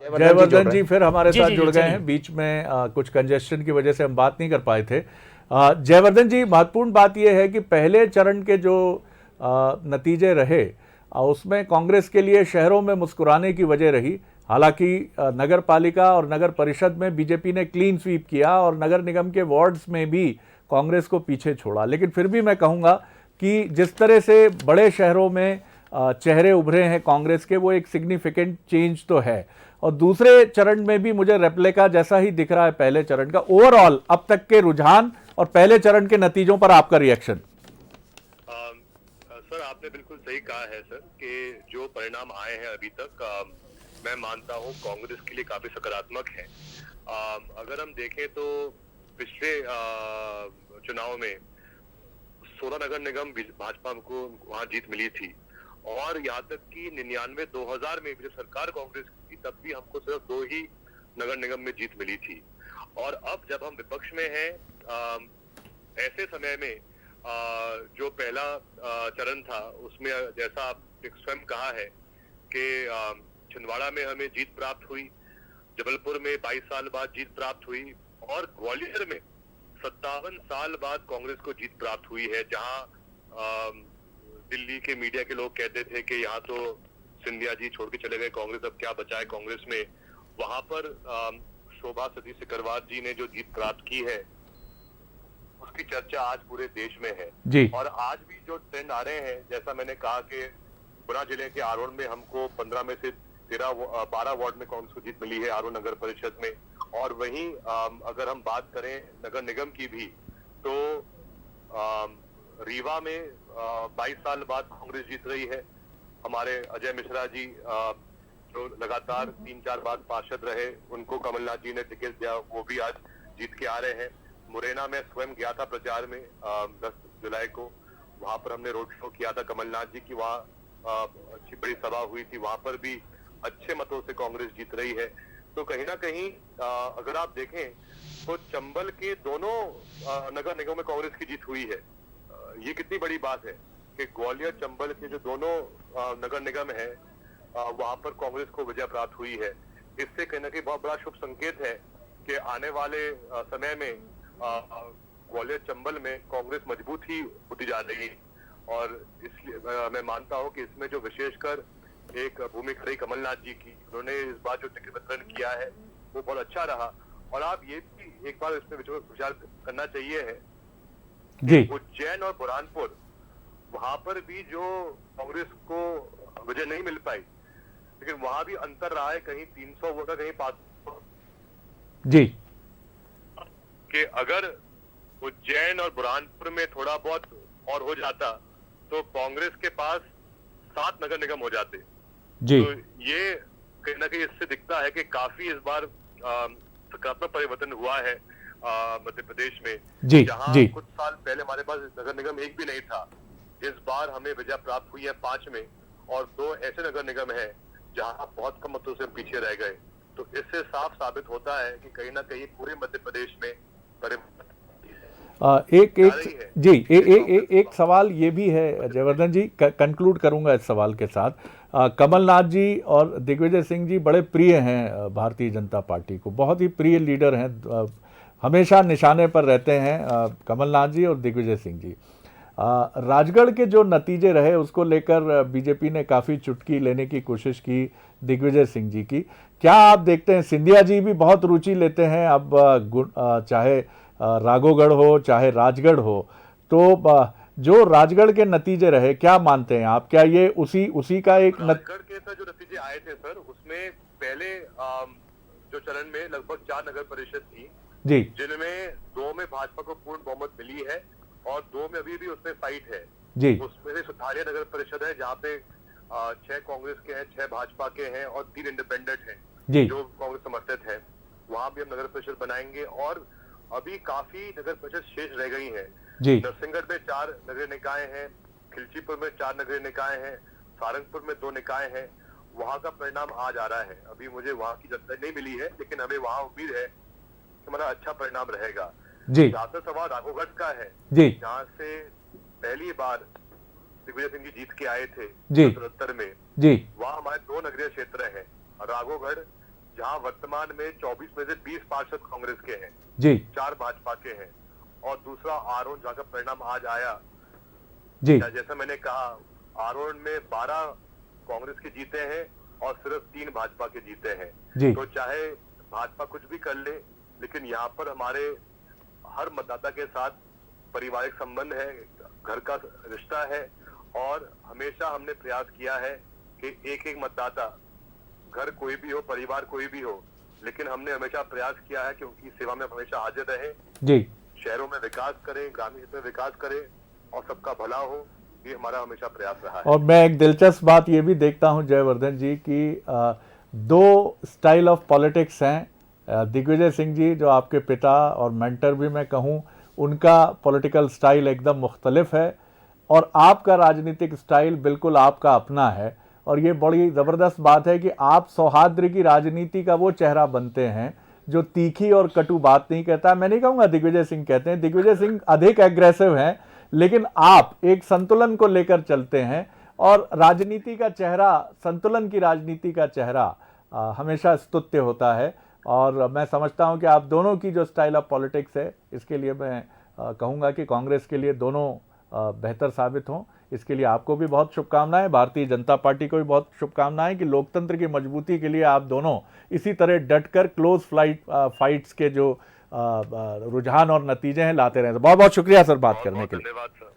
जयवर्धन जी फिर हमारे साथ जी जुड़ गए हैं। बीच में कुछ कंजेस्शन की वजह से हम बात नहीं कर पाए थे। जयवर्धन जी, महत्वपूर्ण बात यह है कि पहले चरण के जो नतीजे रहे उसमें कांग्रेस के लिए शहरों में मुस्कुराने की वजह रही। हालांकि नगर पालिका और नगर परिषद में बीजेपी ने क्लीन स्वीप किया और नगर निगम के वार्ड्स में भी कांग्रेस को पीछे छोड़ा, लेकिन फिर भी मैं कहूँगा कि जिस तरह से बड़े शहरों में चेहरे उभरे हैं कांग्रेस के, वो एक सिग्निफिकेंट चेंज तो है। और दूसरे चरण में भी मुझे रेप्लिका जैसा ही दिख रहा है पहले चरण का। ओवरऑल अब तक के रुझान और पहले चरण के नतीजों पर आपका रिएक्शन। सर, आपने बिल्कुल सही कहा है सर कि जो परिणाम आए हैं अभी तक, मैं मानता हूं कांग्रेस के लिए काफी सकारात्मक है। अगर हम देखें तो पिछले चुनाव में 16 नगर निगम भाजपा को वहां जीत मिली थी, और यहाँ तक कि 99-2000 में जब सरकार कांग्रेस की तब भी हमको सिर्फ 2 ही नगर निगम में जीत मिली थी। और अब जब हम विपक्ष में हैं, ऐसे समय में जो पहला चरण था उसमें जैसा आपने स्वयं कहा है कि छिंदवाड़ा में हमें जीत प्राप्त हुई, जबलपुर में 22 साल बाद जीत प्राप्त हुई, और ग्वालियर में 57 साल बाद कांग्रेस को जीत प्राप्त हुई है, जहां दिल्ली के मीडिया के लोग कहते थे कि यहाँ तो सिंधिया जी छोड़ के चले गए कांग्रेस, अब क्या बचा है कांग्रेस में। वहां पर शोभा सती सिकरवार जी ने जो जीत प्राप्त की है उसकी चर्चा आज पूरे देश में है जी। और आज भी जो ट्रेंड आ रहे हैं, जैसा मैंने कहा कि गुना जिले के आरोन में हमको 15 में से 12 वार्ड में कांग्रेस को जीत मिली है, आरोन नगर परिषद में। और वहीं अगर हम बात करें नगर निगम की भी, तो रीवा में 22 साल बाद कांग्रेस जीत रही है। हमारे अजय मिश्रा जी जो लगातार 3-4 बार पार्षद रहे, उनको कमलनाथ जी ने टिकट दिया, वो भी आज जीत के आ रहे हैं। मुरैना में स्वयं गया था प्रचार में 10 जुलाई को, वहां पर हमने रोड शो किया था कमलनाथ जी की, वहाँ अच्छी बड़ी सभा हुई थी, वहां पर भी अच्छे मतों से कांग्रेस जीत रही है। तो कहीं ना कहीं अगर आप देखें तो चंबल के दोनों नगर निगम में कांग्रेस की जीत हुई है। ये कितनी बड़ी बात है कि ग्वालियर चंबल के जो दोनों नगर निगम है वहां पर कांग्रेस को विजय प्राप्त हुई है। इससे कहीं ना कहीं बहुत बड़ा शुभ संकेत है कि आने वाले समय में ग्वालियर चंबल में कांग्रेस मजबूत ही होती जा रही है। और इसलिए मैं मानता हूं कि इसमें जो विशेषकर एक भूमिका रही कमलनाथ जी की, उन्होंने इस बार जो टिकट वितरण किया है वो बहुत अच्छा रहा। और आप ये भी एक बार इसमें विचार करना चाहिए है जी। उज्जैन और बुरहानपुर, वहां पर भी जो कांग्रेस को विजय नहीं मिल पाई, लेकिन वहां भी अंतर रहा है, कहीं 300 वोट कहीं 500 जी। कि अगर उज्जैन और बुरहानपुर में थोड़ा बहुत और हो जाता तो कांग्रेस के पास 7 नगर निगम हो जाते जी। तो ये कहीं ना कहीं इससे दिखता है कि काफी इस बार सकारात्मक परिवर्तन हुआ है मध्य प्रदेश में, जी जहां जी। कुछ साल पहले हमारे पास नगर निगम एक भी नहीं था। इस बार हमें विजय प्राप्त हुई है 5 में, और 2 ऐसे नगर निगम है जहां बहुत कम मतों से हम पीछे रह गए। तो इससे साफ साबित होता है कि कहीं ना कहीं पूरे मध्य प्रदेश में एक सवाल ये भी है जयवर्धन जी, कंक्लूड करूंगा इस सवाल के साथ। कमलनाथ जी और दिग्विजय सिंह जी बड़े प्रिय हैं भारतीय जनता पार्टी को, बहुत ही प्रिय लीडर हैं, हमेशा निशाने पर रहते हैं कमलनाथ जी और दिग्विजय सिंह जी। राजगढ़ के जो नतीजे रहे उसको लेकर बीजेपी ने काफ़ी चुटकी लेने की कोशिश की दिग्विजय सिंह जी की। क्या आप देखते हैं, सिंधिया जी भी बहुत रुचि लेते हैं अब, चाहे राघोगढ़ हो चाहे राजगढ़ हो, तो जो राजगढ़ के नतीजे रहे क्या मानते हैं आप? क्या ये उसी का एक राजगढ़ के सर जो नतीजे आए थे सर, उसमें पहले जो चरण में लगभग 4 नगर परिषद थी जी, जिनमें 2 में भाजपा को पूर्ण बहुमत मिली है और 2 में अभी भी उसमें फाइट है जी। उसमें से सुठालिया नगर परिषद है जहाँ पे 6 कांग्रेस के हैं, 6 भाजपा के हैं और 3 इंडिपेंडेंट हैं जी। जो कांग्रेस समर्थित है। वहां भी हम नगर परिषद बनाएंगे और अभी काफी नगर परिषद शेष रह गई हैं। जी। नरसिंहगढ़ में 4 नगर निकाय हैं, खिलचीपुर में 4 नगर निकाय हैं, सारंगपुर में 2 निकाय हैं। वहां का परिणाम आज आ रहा है, अभी मुझे वहां की जानकारी नहीं मिली है, लेकिन हमें वहां उम्मीद है कि हमारा अच्छा परिणाम रहेगा जी। जहाँ से सवाल राघोगढ़ का है जी, जहाँ से पहली बार दिग्विजय सिंह जी जीत के आए थे जी। 77 में जी। वहाँ हमारे 2 नगरीय क्षेत्र हैं, राघोगढ़ जहां वर्तमान में 24 में से 20 पार्षद कांग्रेस के हैं, जी 4 भाजपा के हैं, और दूसरा आरोन जहां का परिणाम आज आया, जी जैसा मैंने कहा, आरोन में 12 कांग्रेस के जीते हैं और सिर्फ 3 भाजपा के जीते हैं। जी तो चाहे भाजपा कुछ भी कर ले, लेकिन यहाँ पर हमारे हर मतदाता के साथ पारिवारिक संबंध है, घर का रिश्ता है, और हमेशा हमने प्रयास किया है कि एक एक मतदाता, घर कोई भी हो, परिवार कोई भी हो, लेकिन हमने हमेशा प्रयास किया है कि उनकी सेवा में हमेशा हाजिर रहे, जी शहरों में विकास करें, ग्रामीण क्षेत्र में विकास करें और सबका भला हो। ये हमारा हमेशा प्रयास रहा है। और मैं एक दिलचस्प बात ये भी देखता हूं जयवर्धन जी कि दो स्टाइल ऑफ पॉलिटिक्स हैं। दिग्विजय सिंह जी जो आपके पिता और मेंटर भी मैं कहूं, उनका पॉलिटिकल स्टाइल एकदम मुख्तलिफ है, और आपका राजनीतिक स्टाइल बिल्कुल आपका अपना है। और ये बड़ी ज़बरदस्त बात है कि आप सौहार्द की राजनीति का वो चेहरा बनते हैं जो तीखी और कटु बात नहीं कहता। मैं नहीं कहूँगा दिग्विजय सिंह कहते हैं, दिग्विजय सिंह अधिक एग्रेसिव हैं, लेकिन आप एक संतुलन को लेकर चलते हैं, और राजनीति का चेहरा, संतुलन की राजनीति का चेहरा हमेशा स्तुत्य होता है। और मैं समझता हूं कि आप दोनों की जो स्टाइल ऑफ पॉलिटिक्स है, इसके लिए मैं कहूंगा कि कांग्रेस के लिए दोनों बेहतर साबित हों। इसके लिए आपको भी बहुत शुभकामनाएं, भारतीय जनता पार्टी को भी बहुत शुभकामनाएं कि लोकतंत्र की मजबूती के लिए आप दोनों इसी तरह डटकर क्लोज फाइट्स के जो रुझान और नतीजे हैं लाते रहें। बहुत बहुत शुक्रिया सर बात करने के लिए। धन्यवाद सर।